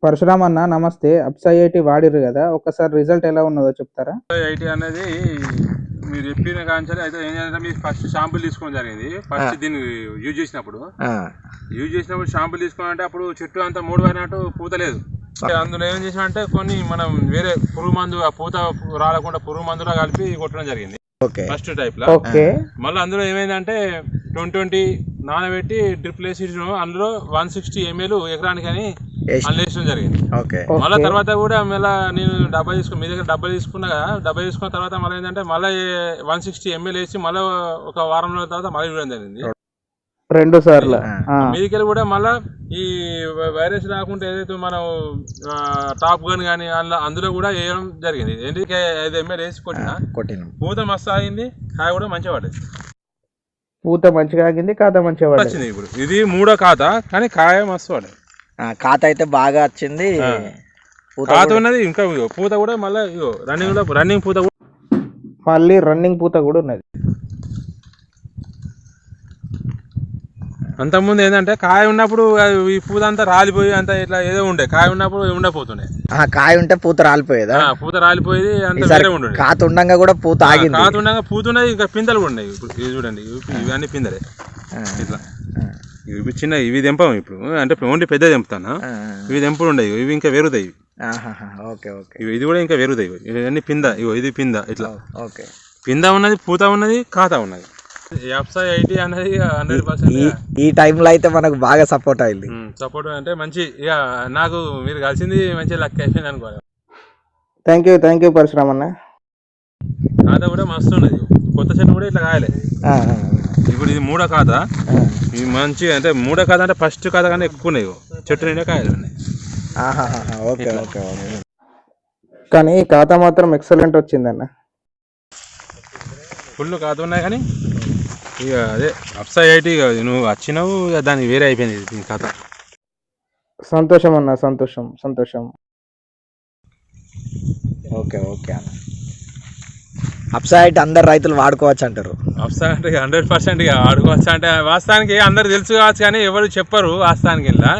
పరశురామ్ అన్న నమస్తే. అప్సా ఐఐటీ వాడిర్రు కదా, ఒక్కసారి రిజల్ట్ ఎలా ఉన్నదో చెప్తారా? ఐఐటీ అనేది మీరు చెప్పిన కాంచాలి. అయితే ఏం చేయాలంటే మీరు ఫస్ట్ షాంపుల్ తీసుకోవడం జరిగింది. ఫస్ట్ దీన్ని యూజ్ చేసినప్పుడు షాంపుల్ తీసుకోవాలంటే అప్పుడు చెట్టు అంతా మూడు పోయినట్టు పూత లేదు. అందులో ఏం చేసామంటే కొన్ని మనం వేరే పురుగు మందు ఆ పూత రాలకుండా పురుగు మందులో కలిపి కొట్టడం జరిగింది ఫస్ట్ టైప్ లో. మళ్ళీ అందులో ఏమైందంటే 2020 నానబెట్టి డ్రిప్ వేసి అందులో 160 ml ఎకరానికి అని వేసడం జరిగింది. మళ్ళీ తర్వాత కూడా మళ్ళీ నేను డబ్బా తీసుకుని మీ దగ్గర డబ్బా తీసుకున్నా కదా, డబ్బా తీసుకున్న తర్వాత మళ్ళీ ఏంటంటే మళ్ళీ 160 ml వేసి మళ్ళీ ఒక వారం రోజుల తర్వాత మళ్ళీ ఇవ్వడం జరిగింది 2 సార్లు. మీదికెళ్ళి కూడా మళ్ళీ ఈ వైరస్ రాకుండా ఏదైతే మనం టాప్ గన్ కానీ అందులో కూడా వేయడం జరిగింది. ఎందుకు 5 ml వేసి కొట్టిన పూత మస్తు ఆగింది, కాయ కూడా మంచిగా పడ్డది. పూత మంచిగా ఆగింది, కాత మంచిగా వచ్చింది. ఇప్పుడు ఇది 3వ ఖాత కానీ కాయ మస్తు పడ్డది. ఖాత అయితే బాగా వచ్చింది, ఖాత ఉన్నది. ఇంకా పూత కూడా మళ్ళీ రన్నింగ్ పూత కూడా మళ్ళీ రన్నింగ్ పూత కూడా ఉన్నది. అంతకుముందు ఏంటంటే కాయ ఉన్నప్పుడు ఈ పూత అంతా రాలిపోయి అంత ఇట్లా ఏదో ఉండే, కాయ ఉన్నప్పుడు ఉండపోతుండే. కాయ ఉంటే పూత రాలిపోయేదా? పూత రాలిపోయేది అంత వేరే ఉండే. కాత ఉండగా కూడా పూత ఆగింది. కాత ఉండగా పూత ఉన్నది, ఇంకా పిందెలు కూడా ఉన్నాయి. ఇప్పుడు ఇవి చూడండి, ఇవన్నీ పిందలే. ఇట్లా ఇవి చిన్న ఇవి తెంపం ఇప్పుడు, అంటే ఓన్లీ పెద్ద తెంపుతాను. ఇవి తెంపుడు ఉండవు, ఇవి ఇంకా వేరుతాయి. ఇది కూడా ఇంకా వేరుతాయి. ఇవన్నీ పింద, ఇది పింద. ఇట్లా పింద ఉన్నది, పూత ఉన్నది, ఖాతా ఉన్నది. అప్సా ఐఐటీ అనేది 100% ఈ టైంలో అయితే మనకు బాగా సపోర్ట్ అయింది. సపోర్ట్ అంటే మంచి, ఇక నాకు మీరు కలిసింది మంచి లక్ అయిపోయింది అనుకోవాలి. థ్యాంక్ యూ పరశురామ్ అన్న. ఖాతా కూడా మస్తు ఉన్నది, కొత్త చెట్టు కూడా ఇట్లా కాయలే. ఇప్పుడు ఇది 3వ ఖాత. ఇది మంచి అంటే 3వ ఖాత అంటే ఫస్ట్ ఖాత కన్నా ఎక్కువ ఉన్నాయి, చెట్టు నిండా కాయలు ఉన్నాయి. కానీ ఖాతా మాత్రం ఎక్సలెంట్ వచ్చిందన్న, ఫుల్ ఖాతా ఉన్నాయి. కానీ ఇక అదే అప్సా ఐఐటీ నువ్వు వచ్చినావు, దానికి వేరే అయిపోయింది ఖాత. సంతోషం అన్న, సంతోషం. ఓకే అన్న. అప్సా ఐఐటీ అందరు రైతులు వాడుకోవచ్చు అంటారు. అప్సా అంటే 100% వాడుకోవచ్చు. అంటే వాస్తవానికి అందరు తెలుసు కావచ్చు, కానీ ఎవరు చెప్పరు వాస్తవానికి. ఇలా